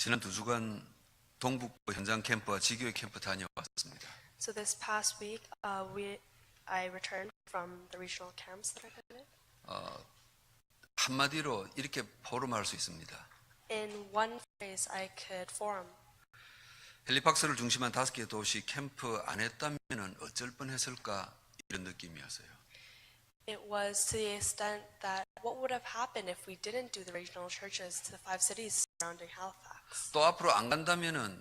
지난 2주간 동북부 현장 캠프와 지교회 캠프 다녀왔습니다. So this past week, I returned from the regional camps that I attended. 한마디로 이렇게 포럼할 수 있습니다. In one phrase, I could forum. 헬리팍스를 중심한 5개 도시 캠프 안 했다면 어쩔 뻔했을까 이런 느낌이었어요. It was to the extent that what would have happened if we didn't do the regional churches to the 5 cities surrounding Halifax. 또 앞으로 안 간다면은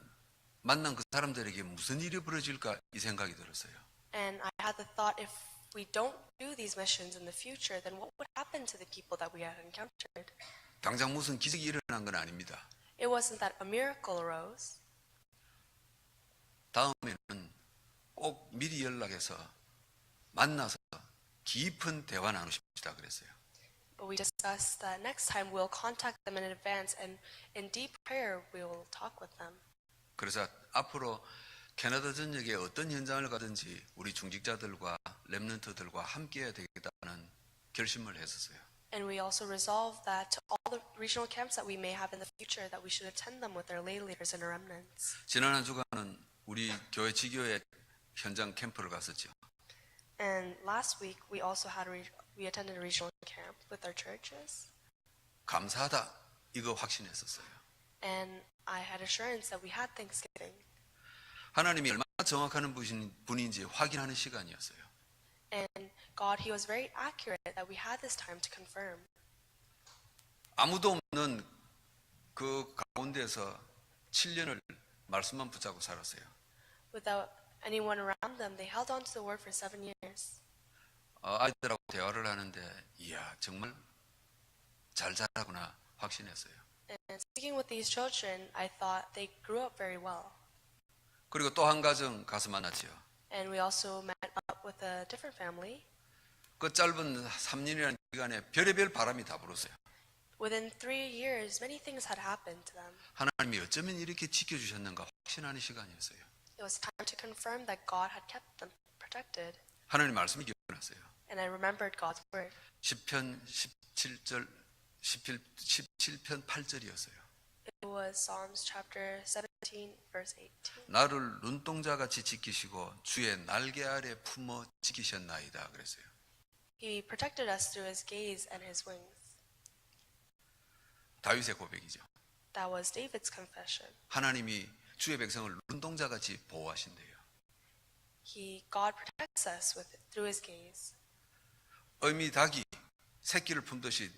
만난 그 사람들에게 무슨 일이 벌어질까 이 생각이 들었어요. And I had the thought, if we don't do these missions in the future, then what would happen to the people that we had encountered? 당장 무슨 기적이 일어난 건 아닙니다. It wasn't that a miracle arose. 다음에는 꼭 미리 연락해서 만나서 깊은 대화 나누십시다 그랬어요. But we discussed that next time we'll contact them in advance, and in deep prayer we will talk with them. 그래서 앞으로 캐나다 전역에 어떤 현장을 가든지 우리 중직자들과 렘넌트들과 함께해야 되겠다는 결심을 했었어요. And we also resolved that to all the regional camps that we may have in the future, that we should attend them with our lay leaders and our remnants. 지난 한 주간은 우리 교회 지교회 현장 캠프를 갔었죠. And last week we also we attended a regional camp with our churches. 감사하다 이거 확신했었어요. And I had assurance that we had Thanksgiving. 하나님이 얼마나 정확한 분인지 확인하는 시간이었어요. And God, He was very accurate that we had this time to confirm. 아무도 없는 그 가운데서 7년을 말씀만 붙잡고 살았어요. Without anyone around them, they held on to the word for 7 years. 아이들하고 대화를 하는데 이야 정말 잘 자라구나 확신했어요. And speaking with these children, I thought they grew up very well. 그리고 또 한 가정 가서 만났죠. And we also met up with a different family. 그 짧은 3년이라는 기간에 별의별 바람이 다 불었어요. Within 3 years, many things had happened to them. 하나님이 어쩌면 이렇게 지켜주셨는가 확신하는 시간이었어요. It was time to confirm that God had kept them protected. 하나님 말씀이 기억났어요. And I remembered God's word. 시편 17편 8절이었어요. It was Psalms chapter 17, verse 18. 나를 눈동자같이 지키시고 주의 날개 아래 품어 지키셨나이다 그랬어요. He protected us through His gaze and His wings. 다윗의 고백이죠. That was David's confession. 하나님이 주의 백성을 눈동자같이 보호하신대요. God protects us through His gaze. 어미 닭이 새끼를 품듯이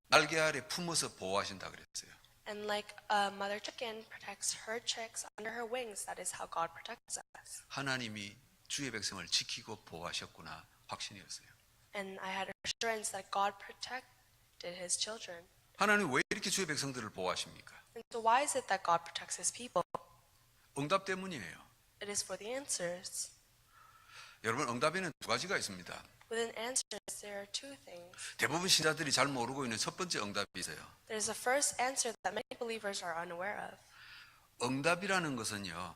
날개 아래 품어서 보호하신다 그랬어요. And like a mother chicken protects her chicks under her wings, that is how God protects us. 하나님이 주의 백성을 지키고 보호하셨구나 확신이었어요. And I had assurance that God protected His children. 하나님 왜 이렇게 주의 백성들을 보호하십니까? And so why is it that God protects His people? 응답 때문이에요. It is for the answers. 여러분 응답에는 2가지가 있습니다. Within answers, there are 2 things. 대부분 신자들이 잘 모르고 있는 첫 번째 응답이 있어요. There's a first answer that many believers are unaware of. 응답이라는 것은요.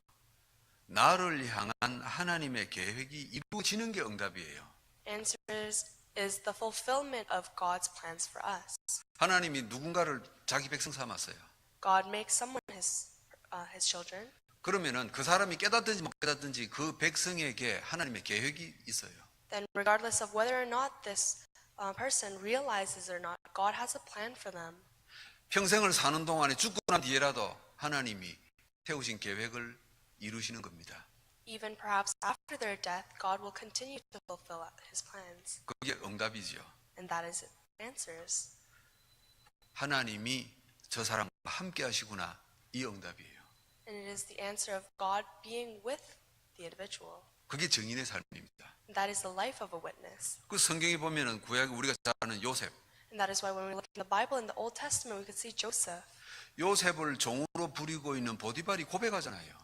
나를 향한 하나님의 계획이 이루어지는 게 응답이에요. Answers is the fulfillment of God's plans for us. 하나님이 누군가를 자기 백성 삼았어요. God makes someone His children. 그러면은 그 사람이 깨닫든지 못 깨닫든지 그 백성에게 하나님의 계획이 있어요. Then regardless of whether or not this person realizes or not, God has a plan for them. 평생을 사는 동안에 죽고 난 뒤에라도 하나님이 세우신 계획을 이루시는 겁니다. Even perhaps after their death, God will continue to fulfill His plans. 그게 응답이죠. And that is answers. 하나님이 저 사람과 함께 하시구나 이 응답이에요. And it is the answer of God being with the individual. 그게 증인의 삶입니다. And that is the life of a witness. 그 성경에 보면은 구약에 우리가 잘 아는 요셉. And that is why when we look in the Bible in the Old Testament, we could see Joseph. 요셉을 종으로 부리고 있는 보디발이 고백하잖아요.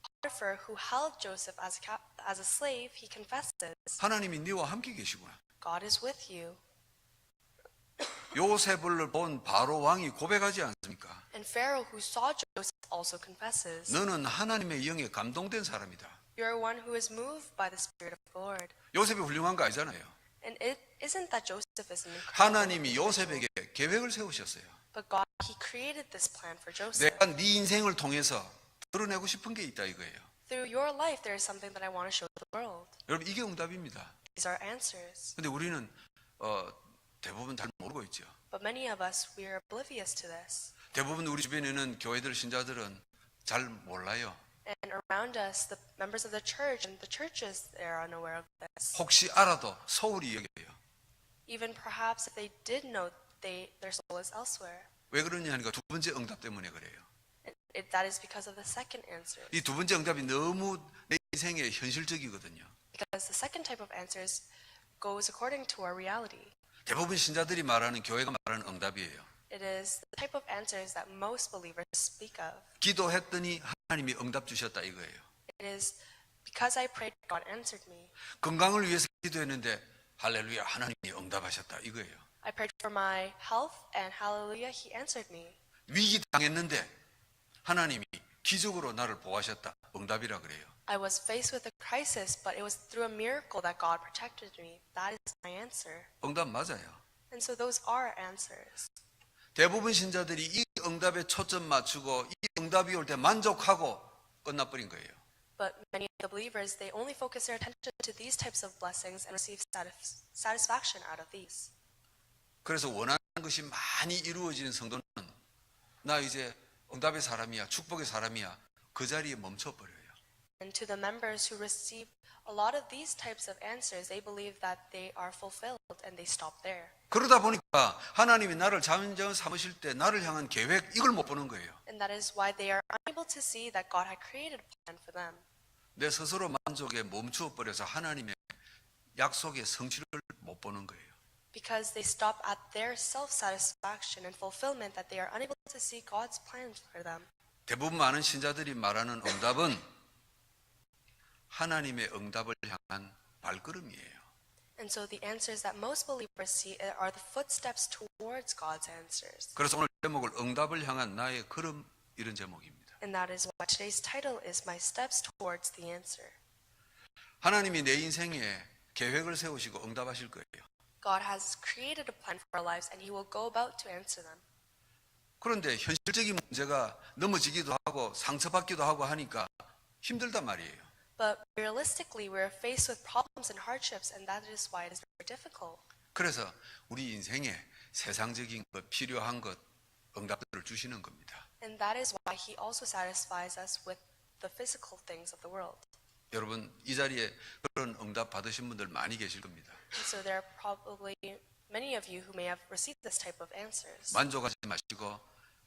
Potiphar, who held Joseph as a slave, he confesses, 하나님이 네와 함께 계시구나. God is with you. 요셉을 본 바로 왕이 고백하지 않습니까? And Pharaoh, who saw Joseph, also confesses, 너는 하나님의 영에 감동된 사람이다. You're one who is moved by the Spirit of the Lord. 요셉이 훌륭한 거 아니잖아요. And it isn't that Joseph is an incredible 하나님이 individual, 요셉에게 계획을 세우셨어요. But God, He created this plan for Joseph. 내가 네 인생을 통해서 드러내고 싶은 게 있다 이거예요. Through your life, there is something that I want to show the world. 여러분 이게 응답입니다. These are answers. 근데 우리는 대부분 잘 모르고 있죠. But many of us, we are oblivious to this. 대부분 우리 주변에 있는 교회들 신자들은 잘 몰라요. And around us, the members of the church and the churches, they are unaware of this. 혹시 알아도 소홀히 여겨요. Even perhaps if they did know, their soul is elsewhere. 왜 그러냐 하니까 두 번째 응답 때문에 그래요. That is because of the second answer. 이 두 번째 응답이 너무 내 인생에 현실적이거든요. Because the second type of answers goes according to our reality. 대부분 신자들이 말하는 교회가 말하는 응답이에요. It is the type of answers that most believers speak of. 기도했더니 하나님이 응답 주셨다 이거예요. It is because I prayed, God answered me. 건강을 위해서 기도했는데 할렐루야 하나님이 응답하셨다 이거예요. I prayed for my health and hallelujah, He answered me. 위기 당했는데 하나님이 기적으로 나를 보호하셨다 응답이라 그래요. I was faced with a crisis, but it was through a miracle that God protected me. That is my answer. 응답 맞아요. And so those are answers. 대부분 신자들이 이 응답에 초점 맞추고 이 응답이 올 때 만족하고 끝나버린 거예요. But many of the believers, they only focus their attention to these types of blessings and receive satisfaction out of these. 그래서 원하는 것이 많이 이루어지는 성도는 나 이제 응답의 사람이야, 축복의 사람이야 그 자리에 멈춰버려요. And to the members who receive a lot of these types of answers, they believe that they are fulfilled and they stop there. 그러다 보니까 하나님이 나를 자연자연 삼으실 때 나를 향한 계획 이걸 못 보는 거예요. And that is why they are unable to see that God had created a plan for them. 내 스스로 만족에 멈추어 버려서 하나님의 약속의 성취를 못 보는 거예요. Because they stop at their self-satisfaction and fulfillment that they are unable to see God's plans for them. 대부분 많은 신자들이 말하는 응답은 하나님의 응답을 향한 발걸음이에요. And so the answers that most believers see are the footsteps towards God's answers. 그래서 오늘 제목을 응답을 향한 나의 걸음 이런 제목입니다. And that is why today's title is My Steps Towards the Answer. 하나님이 내 인생에 계획을 세우시고 응답하실 거예요. God has created a plan for our lives and He will go about to answer them. 그런데 현실적인 문제가 넘어지기도 하고 상처받기도 하고 하니까 힘들단 말이에요. But realistically, we're faced with problems and hardships, and that is why it is very difficult. 그래서 우리 인생에 세상적인 것, 필요한 것, 응답들을 주시는 겁니다. And that is why He also satisfies us with the physical things of the world. 여러분 이 자리에 그런 응답 받으신 분들 많이 계실 겁니다. And so there are probably many of you who may have received this type of answers. 만족하지 마시고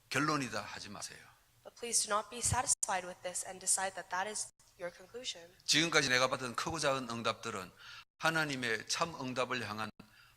결론이다 하지 마세요. But please do not be satisfied with this and decide that that is your conclusion. 지금까지 내가 받은 크고 작은 응답들은 하나님의 참 응답을 향한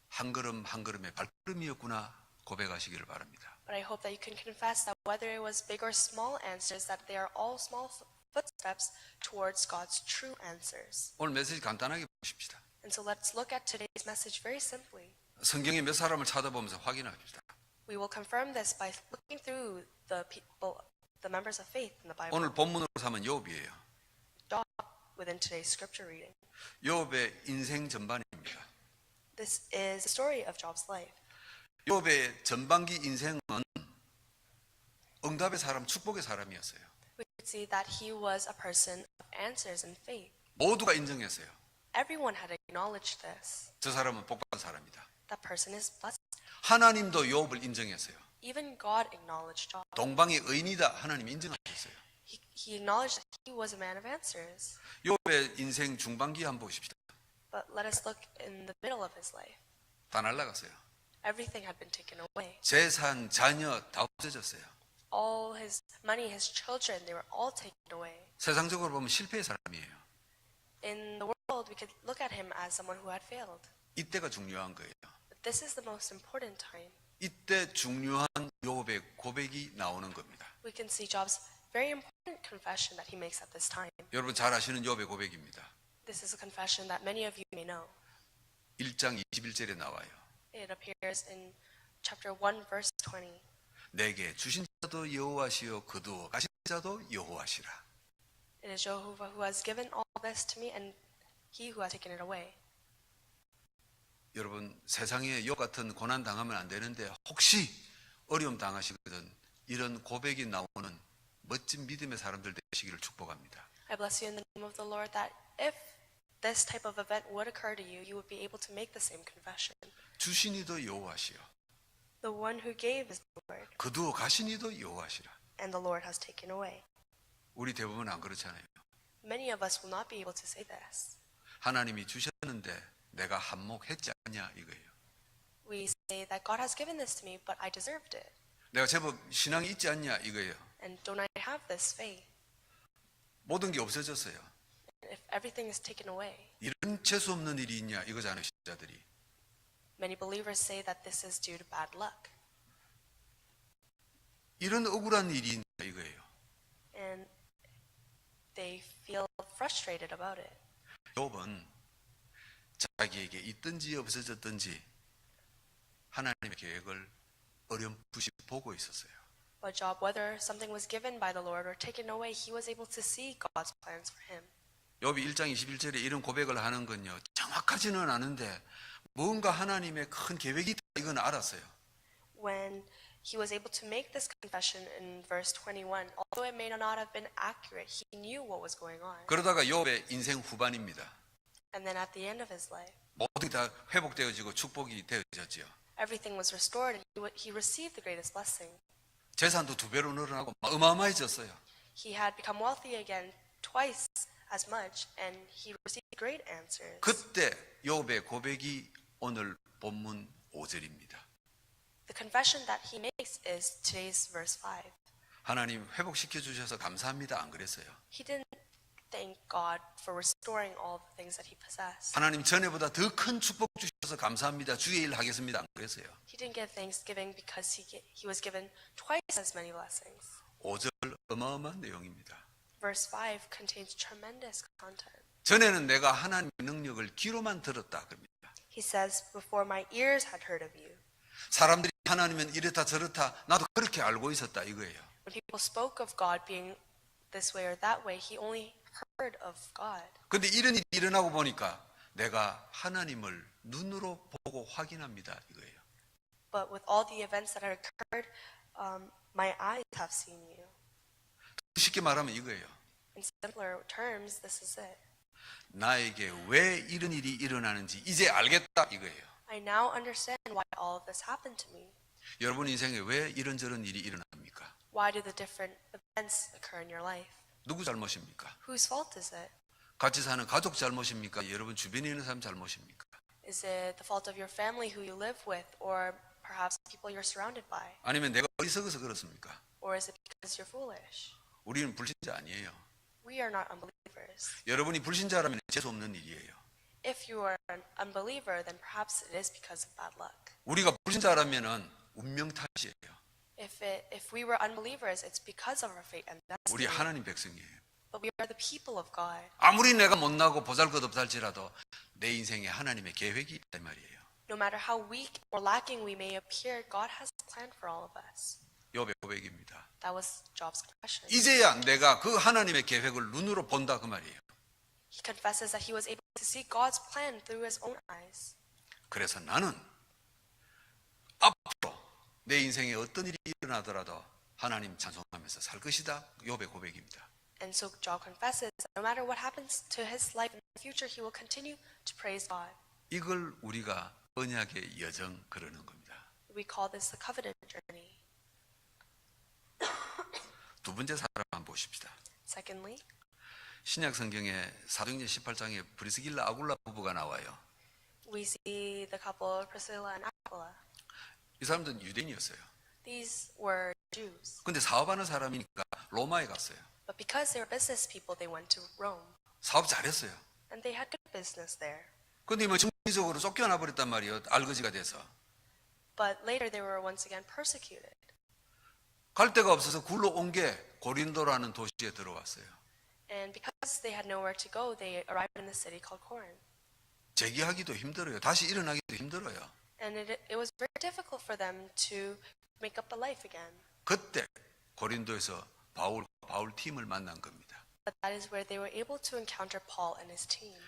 한 걸음 한 걸음의 발걸음이었구나 고백하시기를 바랍니다. But I hope that you can confess that whether it was big or small answers, that they are all small footsteps towards God's true answers. 오늘 메시지 간단하게 보십시다. And so let's look at today's message very simply. 성경에 몇 사람을 찾아보면서 확인합시다. We will confirm this by looking through the people, the members of faith in the Bible. 오늘 본문으로 삼은 욥이에요. Job within today's scripture reading. 욥의 인생 전반입니다. This is the story of Job's life. 욥의 전반기 인생은 응답의 사람, 축복의 사람이었어요. We could see that he was a person of answers and faith. 모두가 인정했어요. Everyone had acknowledged this. 저 사람은 복받은 사람이다. That person is blessed. 하나님도 욥을 인정했어요. Even God acknowledged Job. 동방의 의인이다 하나님이 인정하셨어요. He acknowledged that he was a man of answers. 욥의 인생 중반기 한번 보십시다. But let us look in the middle of his life. 다 날라갔어요. Everything had been taken away. 재산, 자녀 다 없어졌어요. All his money, his children, they were all taken away. 세상적으로 보면 실패의 사람이에요. In the world, we could look at him as someone who had failed. 이때가 중요한 거예요. But this is the most important time. 이때 중요한 욥의 고백이 나오는 겁니다. We can see Job's very important confession that he makes at this time. 여러분 잘 아시는 욥의 고백입니다. This is a confession that many of you may know. 1장 21절에 나와요. It appears in chapter 1, verse 20. 내게 주신 자도 여호와시요 거두어 가신 자도 여호와시라. It is Jehovah who has given all this to me and he who has taken it away. 여러분 세상에 욥 같은 고난 당하면 안 되는데 혹시 어려움 당하시거든 이런 고백이 나오는 멋진 믿음의 사람들 되시기를 축복합니다. I bless you in the name of the Lord that if this type of event would occur to you, you would be able to make the same confession. 주신이도 여호와시요 The one who gave is the Lord, 거두어 가시니도 여호와시라. and the Lord has taken away. 우리 대부분 안 그렇잖아요. Many of us will not be able to say this. 하나님이 주셨는데 내가 한몫했지 않냐 이거예요. We say that God has given this to me, but I deserved it. 내가 제법 신앙이 있지 않냐 이거예요. And don't I have this faith? 모든 게 없어졌어요. If everything is taken away, 이런 재수 없는 일이 있냐 이거잖아요. 신자들이. many believers say that this is due to bad luck. 이런 억울한 일이 있냐 이거예요. And they feel frustrated about it. 욥은 자기에게 있든지 없어졌든지 하나님의 계획을 어렴풋이 보고 있었어요. But Job, whether something was given by the Lord or taken away, he was able to see God's plans for him. 욥이 1장 21절에 이런 고백을 하는 건요. 정확하지는 않은데 뭔가 하나님의 큰 계획이 있다 이건 알았어요. When he was able to make this confession in verse 21, although it may not have been accurate, he knew what was going on. 그러다가 욥의 인생 후반입니다. And then at the end of his life, 모든 게 다 회복되어지고 축복이 되어졌지요. everything was restored and he received the greatest blessing. 재산도 2배로 늘어나고 어마어마해졌어요. He had become wealthy again twice as much and he received great answers. 그때 욥의 고백이 오늘 본문 5절입니다. The confession that he makes is today's verse 5. 하나님 회복시켜 주셔서 감사합니다. 안 그랬어요? He didn't thank God for restoring all the things that he possessed. 하나님 전에보다 더 큰 축복 주셔서 감사합니다. 주의 일 하겠습니다. 안 그랬어요? He didn't give thanksgiving because he was given twice as many blessings. 5절 어마어마한 내용입니다. Verse 5 contains tremendous content. 전에는 내가 하나님의 능력을 귀로만 들었다 그럽니다. He says, before my ears had heard of you. 사람들이 하나님은 이렇다 저렇다 나도 그렇게 알고 있었다 이거예요. When people spoke of God being this way or that way, he only heard of God. 근데 이런 일이 일어나고 보니까 내가 하나님을 눈으로 보고 확인합니다 이거예요. But with all the events that had occurred, my eyes have seen you. 쉽게 말하면 이거예요. In simpler terms, this is it. 나에게 왜 이런 일이 일어나는지 이제 알겠다 이거예요. I now understand why all of this happened to me. 여러분 인생에 왜 이런저런 일이 일어납니까? Why do the different events occur in your life? 누구 잘못입니까? Whose fault is it? 같이 사는 가족 잘못입니까? 여러분 주변에 있는 사람 잘못입니까? Is it the fault of your family who you live with, or perhaps people you're surrounded by? 아니면 내가 어리석어서 그렇습니까? Or is it because you're foolish? 우리는 불신자 아니에요. We are not unbelievers. 여러분이 불신자라면 재수 없는 일이에요. If you are an unbeliever, then perhaps it is because of bad luck. 우리가 불신자라면은 운명 탓이에요. If we were unbelievers, it's because of our fate and 우리 destiny. 하나님 백성이에요. But we are the people of God. 아무리 내가 못나고 보잘것없다 할지라도 내 인생에 하나님의 계획이 있단 말이에요. No matter how weak or lacking we may appear, God has a plan for all of us. 욥의 고백입니다. That was Job's confession. 이제야 내가 그 하나님의 계획을 눈으로 본다 그 말이에요. He confesses that he was able to see God's plan through his own eyes. 그래서 나는 앞으로 내 인생에 어떤 일이 일어나더라도 하나님 찬송하면서 살 것이다. 욥의 고백입니다. And so Job confesses that no matter what happens to his life in the future, he will continue to praise God. 이걸 우리가 언약의 여정 그러는 겁니다. We call this the covenant journey. 두 번째 사람 한번 보십시다. Secondly, 신약 성경에 사도행전 18장에 브리스길라 아굴라 부부가 나와요. we see the couple Priscilla and Aquila. 이 사람들은 유대인이었어요. These were Jews. 근데 사업하는 사람이니까 로마에 갔어요. But because they were business people, they went to Rome. 사업 잘했어요. And they had good business there. 근데 뭐 정치적으로 쫓겨나 버렸단 말이에요. 알거지가 돼서. But later they were once again persecuted. 갈 데가 없어서 굴러온 게 고린도라는 도시에 들어왔어요. And because they had nowhere to go, they arrived in the city called Corinth. 재기하기도 힘들어요. 다시 일어나기도 힘들어요. And it was very difficult for them to make up the life again. 그때 고린도에서 바울 팀을 만난 겁니다. But that is where they were able to encounter Paul and his team.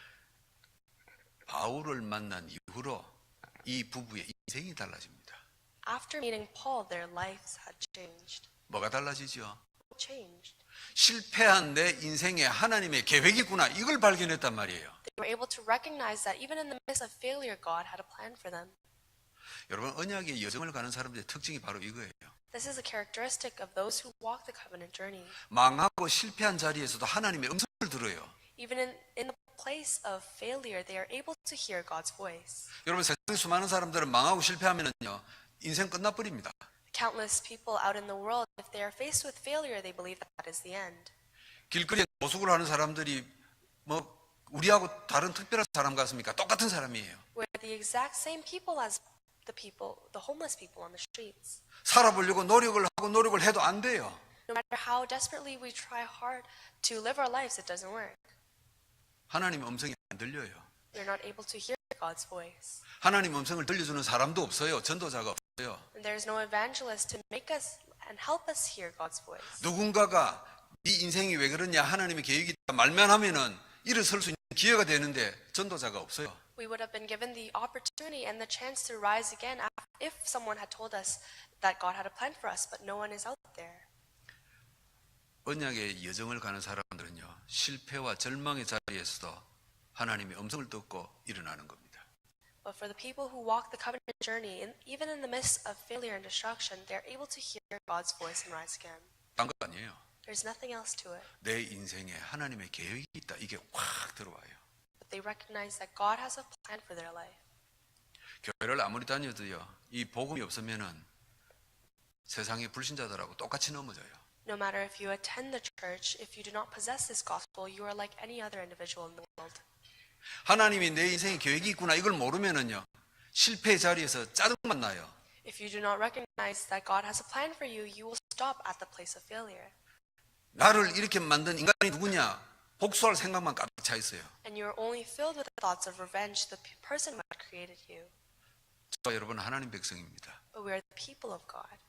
바울을 만난 이후로 이 부부의 인생이 달라집니다. after meeting Paul, their lives had changed. 뭐가 달라지죠? What changed? 실패한 내 인생에 하나님의 계획이 있구나. 이걸 발견했단 말이에요. They were able to recognize that even in the midst of failure, God had a plan for them. 여러분, 언약의 여정을 가는 사람들의 특징이 바로 이거예요. This is a characteristic of those who walk the covenant journey. 망하고 실패한 자리에서도 하나님의 음성을 들어요. Even in the place of failure, they are able to hear God's voice. 여러분, 세상에 수많은 사람들은 망하고 실패하면은요, 인생 끝나버립니다. Countless people out in the world, if they are faced with failure, they believe that is the end. 길거리에 노숙을 하는 사람들이 뭐 우리하고 다른 특별한 사람 같습니까? 똑같은 사람이에요. We're the exact same people as the homeless people on the streets. 살아보려고 노력을 하고 노력을 해도 안 돼요. No matter how desperately we try hard to live our lives, it doesn't work. 하나님의 음성이 안 들려요. We're not able to hear God's voice. 하나님의 음성을 들려주는 사람도 없어요. 전도자가 없어요. And there's no evangelist to make us and help us hear God's voice. 누군가가 네 인생이 왜 그러냐 하나님의 계획이 있다 말만 하면은 일어설 수 있는 기회가 되는데 전도자가 없어요. We would have been given the opportunity and the chance to rise again if someone had told us that God had a plan for us, but no one is out there. 언약의 여정을 가는 사람들은요, 실패와 절망의 자리에서도 하나님의 음성을 듣고 일어나는 겁니다. But for the people who walk the covenant journey, even in the midst of failure and destruction, they're able to hear God's voice and rise again. 딴 거 아니에요. There's nothing else to it. 내 인생에 하나님의 계획이 있다. 이게 확 들어와요. But they recognize that God has a plan for their life. 교회를 아무리 다녀도요, 이 복음이 없으면은 세상의 불신자들하고 똑같이 넘어져요. No matter if you attend the church, if you do not possess this gospel, you are like any other individual in the world. 하나님이 내 인생에 계획이 있구나 이걸 모르면은요, 실패의 자리에서 짜증만 나요. If you do not recognize that God has a plan for you, you will stop at the place of failure. 나를 이렇게 만든 인간이 누구냐? 복수할 생각만 가득 차 있어요. And you are only filled with the thoughts of revenge, the person who had created you. 저와 여러분 하나님 백성입니다. But we are the people of God.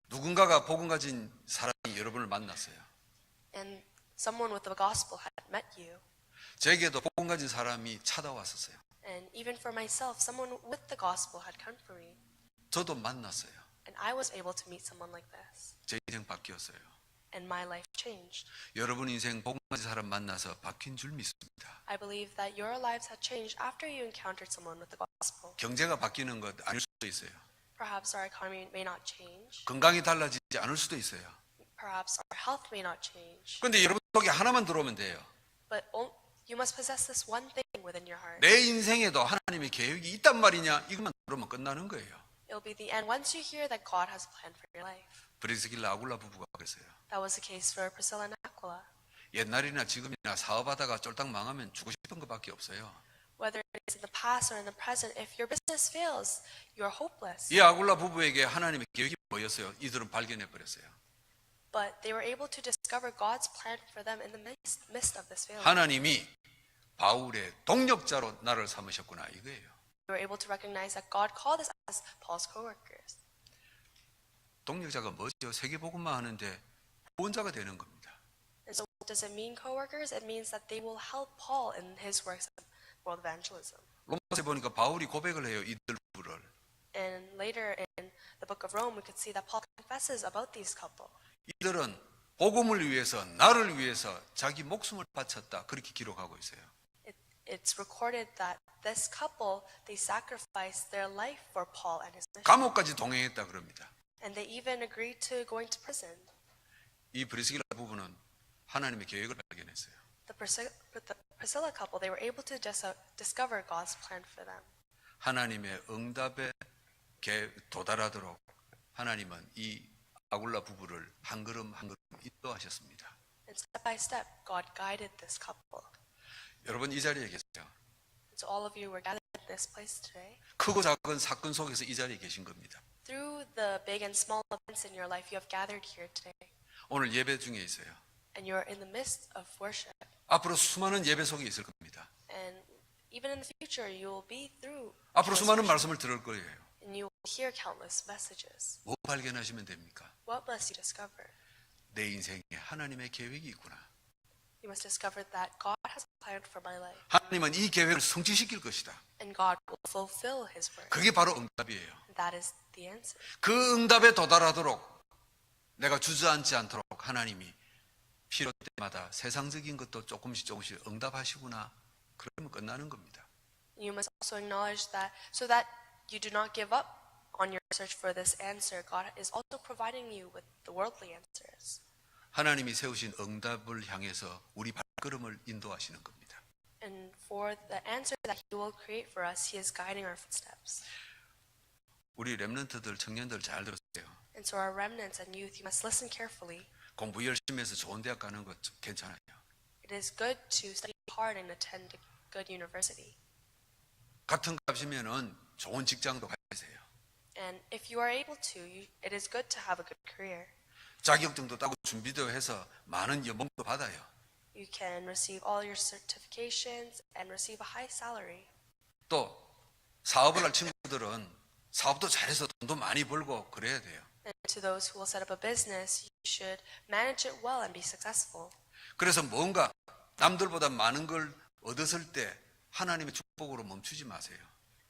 누군가가 복음 가진 사람이 여러분을 만났어요. And someone with the gospel had met you. 제게도 복음 가진 사람이 찾아왔었어요. And even for myself, someone with the gospel had come for me. 저도 만났어요. And I was able to meet someone like this. 제 인생 바뀌었어요. And my life changed. 여러분 인생 복음 가진 사람 만나서 바뀐 줄 믿습니다. I believe that your lives had changed after you encountered someone with the gospel. 경제가 바뀌는 것 아닐 수도 있어요. Perhaps our economy may not change. 건강이 달라지지 않을 수도 있어요. Perhaps our health may not change. 그런데 여러분 속에 하나만 들어오면 돼요. But you must possess this one thing within your heart. 내 인생에도 하나님의 계획이 있단 말이냐? 이것만 들으면 끝나는 거예요. It'll be the end once you hear that God has a plan for your life. 브리스길라 아굴라 부부가 그랬어요. That was the case for Priscilla and Aquila. 옛날이나 지금이나 사업하다가 쫄딱 망하면 주고 싶은 것밖에 없어요. Whether it's in the past or in the present, if your business fails, you're hopeless. 이 아굴라 부부에게 하나님의 계획이 뭐였어요? 이들은 발견해 버렸어요. But they were able to discover God's plan for them in the midst of this failure. 하나님이 바울의 동력자로 나를 삼으셨구나 이거예요. They were able to recognize that God called us as Paul's co-workers. 동력자가 뭐죠? 세계복음만 하는데 후원자가 되는 겁니다. And so what does it mean, co-workers? It means that they will help Paul in his works of world evangelism. 로마서에 보니까 바울이 고백을 해요. 이들 부부를. And later in the book of Rome, we could see that Paul confesses about these couple. 이들은 복음을 위해서 나를 위해서 자기 목숨을 바쳤다. 그렇게 기록하고 있어요. It's recorded that this couple, they sacrificed their life for Paul and his mission. 감옥까지 동행했다 그럽니다. And they even agreed to going to prison. 이 브리스길라 부부는 하나님의 계획을 발견했어요. The Priscilla couple, they were able to discover God's plan for them. 하나님의 응답에 도달하도록 하나님은 이 아굴라 부부를 한 걸음 한 걸음 인도하셨습니다. And step by step, God guided this couple. 여러분 이 자리에 계세요. So all of you were gathered in this place today. 크고 작은 사건 속에서 이 자리에 계신 겁니다. Through the big and small events in your life, you have gathered here today. 오늘 예배 중에 있어요. And you're in the midst of worship. 앞으로 수많은 예배 속에 있을 겁니다. And even in the future, you will be through. 앞으로 수많은 말씀을 들을 거예요. And you will hear countless messages. 뭐 발견하시면 됩니까? What must you discover? 내 인생에 하나님의 계획이 있구나. You must discover that God has a plan for my life. 하나님은 이 계획을 성취시킬 것이다. And God will fulfill His word. 그게 바로 응답이에요. That is the answer. 그 응답에 도달하도록 내가 주저앉지 않도록 하나님이 필요 때마다 세상적인 것도 조금씩 응답하시구나. 그러면 끝나는 겁니다. You must also acknowledge that so that you do not give up on your search for this answer, God is also providing you with the worldly answers. 하나님이 세우신 응답을 향해서 우리 발걸음을 인도하시는 겁니다. And for the answer that He will create for us, He is guiding our footsteps. 우리 렘넌트들, 청년들 잘 들으세요. And so our remnants and youth, you must listen carefully. 공부 열심히 해서 좋은 대학 가는 것 괜찮아요. It is good to study hard and attend a good university. 같은 값이면은 좋은 직장도 가세요. And if you are able to, it is good to have a good career. 자격증도 따고 준비도 해서 많은 연봉도 받아요. You can receive all your certifications and receive a high salary. 또 사업을 할 친구들은 사업도 잘해서 돈도 많이 벌고 그래야 돼요. And to those who will set up a business, you should manage it well and be successful. 그래서 뭔가 남들보다 많은 걸 얻었을 때 하나님의 축복으로 멈추지 마세요.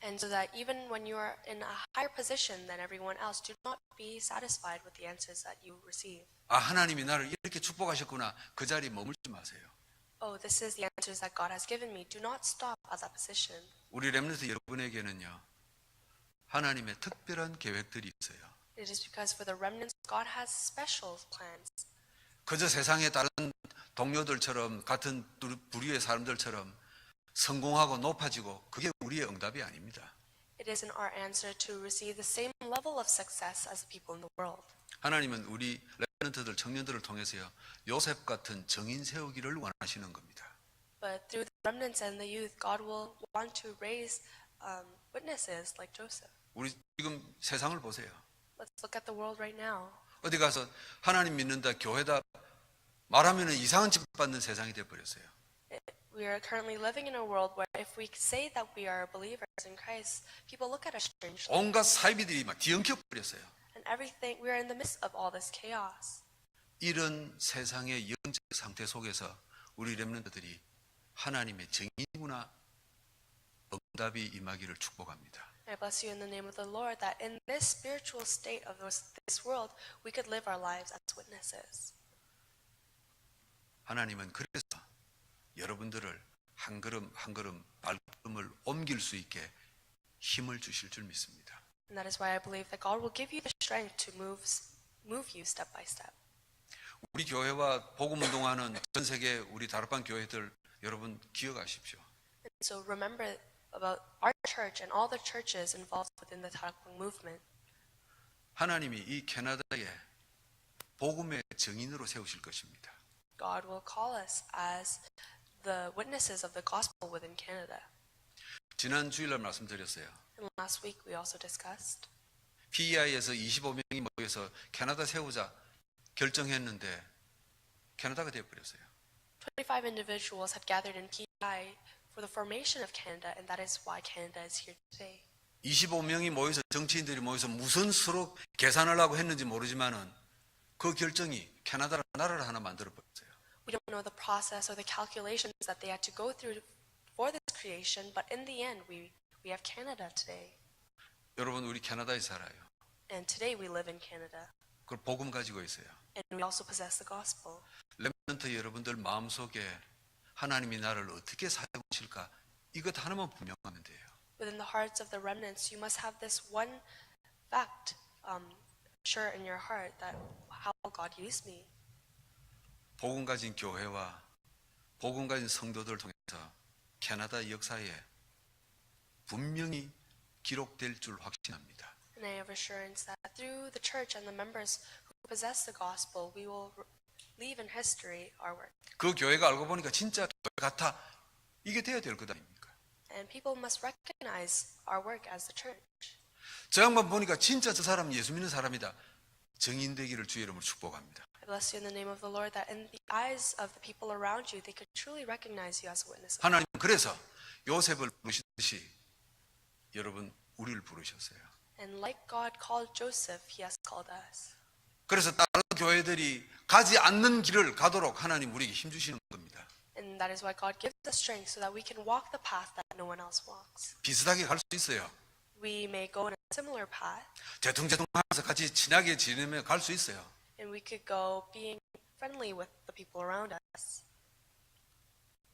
And so that even when you are in a higher position than everyone else, do not be satisfied with the answers that you receive. 아, 하나님이 나를 이렇게 축복하셨구나. 그 자리에 머물지 마세요. Oh, this is the answers that God has given me. Do not stop at that position. 우리 렘넌트 여러분에게는요, 하나님의 특별한 계획들이 있어요. It is because for the remnants, God has special plans. 그저 세상의 다른 동료들처럼 같은 부류의 사람들처럼 성공하고 높아지고 그게 우리의 응답이 아닙니다. It isn't our answer to receive the same level of success as the people in the world. 하나님은 우리 렘넌트들, 청년들을 통해서요, 요셉 같은 정인 세우기를 원하시는 겁니다. But through the remnants and the youth, God will want to raise witnesses like Joseph. 우리 지금 세상을 보세요. Let's look at the world right now. 어디 가서 하나님 믿는다, 교회다 말하면 이상한 취급받는 세상이 되어버렸어요. We are currently living in a world where if we say that we are believers in Christ, people look at us strangely. 온갖 사이비들이 막 뒤엉켜 버렸어요. And everything, we are in the midst of all this chaos. 이런 세상의 영적 상태 속에서 우리 렘넌트들이 하나님의 정인이구나 응답이 임하기를 축복합니다. I bless you in the name of the Lord that in this spiritual state of this world, we could live our lives as witnesses. 하나님은 그래서 여러분들을 한 걸음 한 걸음 발걸음을 옮길 수 있게 힘을 주실 줄 믿습니다. And that is why I believe that God will give you the strength to move you step by step. 우리 교회와 복음 운동하는 전 세계 우리 다락방 교회들 여러분 기억하십시오. And so remember about our church and all the churches involved within the Tarakpang movement. 하나님이 이 캐나다에 복음의 증인으로 세우실 것입니다. God will call us as the witnesses of the gospel within Canada. 지난 주일날 말씀드렸어요. And last week we also discussed PEI에서 25명이 모여서 캐나다 세우자 결정했는데 캐나다가 되어버렸어요. 25 individuals had gathered in PEI for the formation of Canada, and that is why Canada is here today. 25명이 모여서 정치인들이 모여서 무슨 수로 계산을 하고 했는지 모르지만은 그 결정이 캐나다라는 나라를 하나 만들어 버렸어요. We don't know the process or the calculations that they had to go through for this creation, but in the end, we have Canada today. 여러분 우리 캐나다에 살아요. And today we live in Canada. 그걸 복음 가지고 있어요. And we also possess the gospel. 렘넌트 여러분들 마음속에 하나님이 나를 어떻게 사용하실까 이것 하나만 분명하면 돼요. Within the hearts of the remnants, you must have this one fact sure in your heart that how will God use me? 복음 가진 교회와 복음 가진 성도들을 통해서 캐나다 역사에 분명히 기록될 줄 확신합니다. And I have assurance that through the church and the members who possess the gospel, we will leave in history our work. 그 교회가 알고 보니까 진짜 교회 같아. 이게 돼야 될 것 아닙니까? And people must recognize our work as the church. 저 양반 보니까 진짜 저 사람 예수 믿는 사람이다. 증인되기를 주의 이름으로 축복합니다. I bless you in the name of the Lord that in the eyes of the people around you, they could truly recognize you as a witness. 하나님 그래서 요셉을 부르시듯이 여러분 우리를 부르셨어요. And like God called Joseph, He has called us. 그래서 다른 교회들이 가지 않는 길을 가도록 하나님 우리에게 힘 주시는 겁니다. And that is why God gives us strength so that we can walk the path that no one else walks. 비슷하게 갈 수 있어요. We may go in a similar path, 대통하면서 같이 친하게 지내며 갈 수 있어요. and we could go being friendly with the people around us.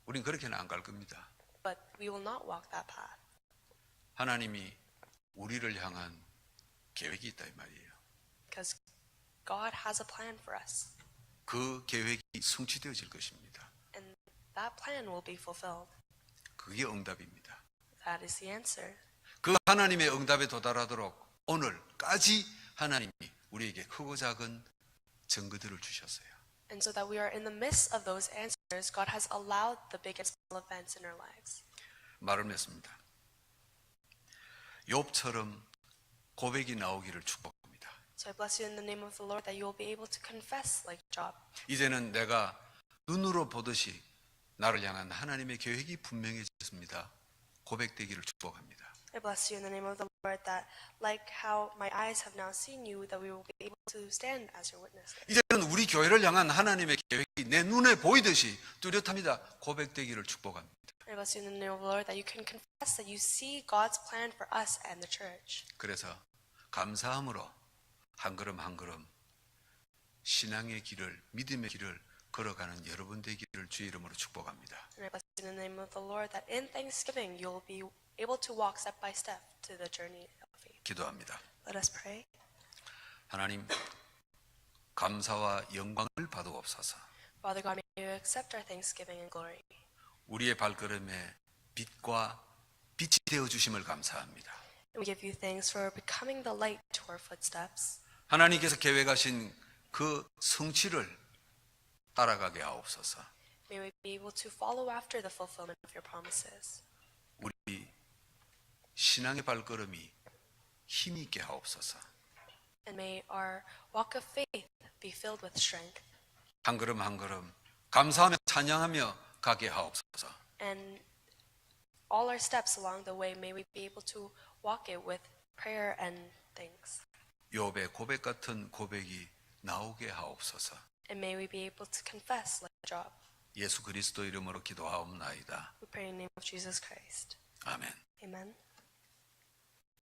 우린 그렇게는 안 갈 겁니다. But we will not walk that path. 하나님이 우리를 향한 계획이 있다 이 말이에요. Because God has a plan for us, 그 계획이 성취되어질 것입니다. and that plan will be fulfilled. 그게 응답입니다. That is the answer. 그 하나님의 응답에 도달하도록 오늘까지 하나님이 우리에게 크고 작은 증거들을 주셨어요. And so that we are in the midst of those answers, God has allowed the big and small events in our lives. 말을 맺습니다. 욥처럼 고백이 나오기를 축복합니다. So I bless you in the name of the Lord that you will be able to confess like Job. 이제는 내가 눈으로 보듯이 나를 향한 하나님의 계획이 분명해졌습니다. 고백되기를 축복합니다. I bless you in the name of the Lord that like how my eyes have now seen you, that we will be able to stand as your witnesses. 이제는 우리 교회를 향한 하나님의 계획이 내 눈에 보이듯이 뚜렷합니다. 고백되기를 축복합니다. I bless you in the name of the Lord that you can confess that you see God's plan for us and the church. 그래서 감사함으로 한 걸음 한 걸음 신앙의 길을, 믿음의 길을 걸어가는 여러분 되기를 주의 이름으로 축복합니다. And I bless you in the name of the Lord that in thanksgiving you will be able to walk step by step to the journey of faith. 기도합니다. Let us pray. 하나님, 감사와 영광을 받으옵소서. Father God, may you accept our thanksgiving and glory. 우리의 발걸음에 빛과 빛이 되어 주심을 감사합니다. And we give you thanks for becoming the light to our footsteps. 하나님께서 계획하신 그 성취를 따라가게 하옵소서. May we be able to follow after the fulfillment of your promises. 우리 신앙의 발걸음이 힘이 있게 하옵소서. And may our walk of faith be filled with strength. 한 걸음 한 걸음 감사하며 찬양하며 가게 하옵소서. And all our steps along the way, may we be able to walk it with prayer and thanks. 욥의 고백 같은 고백이 나오게 하옵소서. And may we be able to confess like Job. 예수 그리스도 이름으로 기도하옵나이다. We pray in the name of Jesus Christ. 아멘. Amen.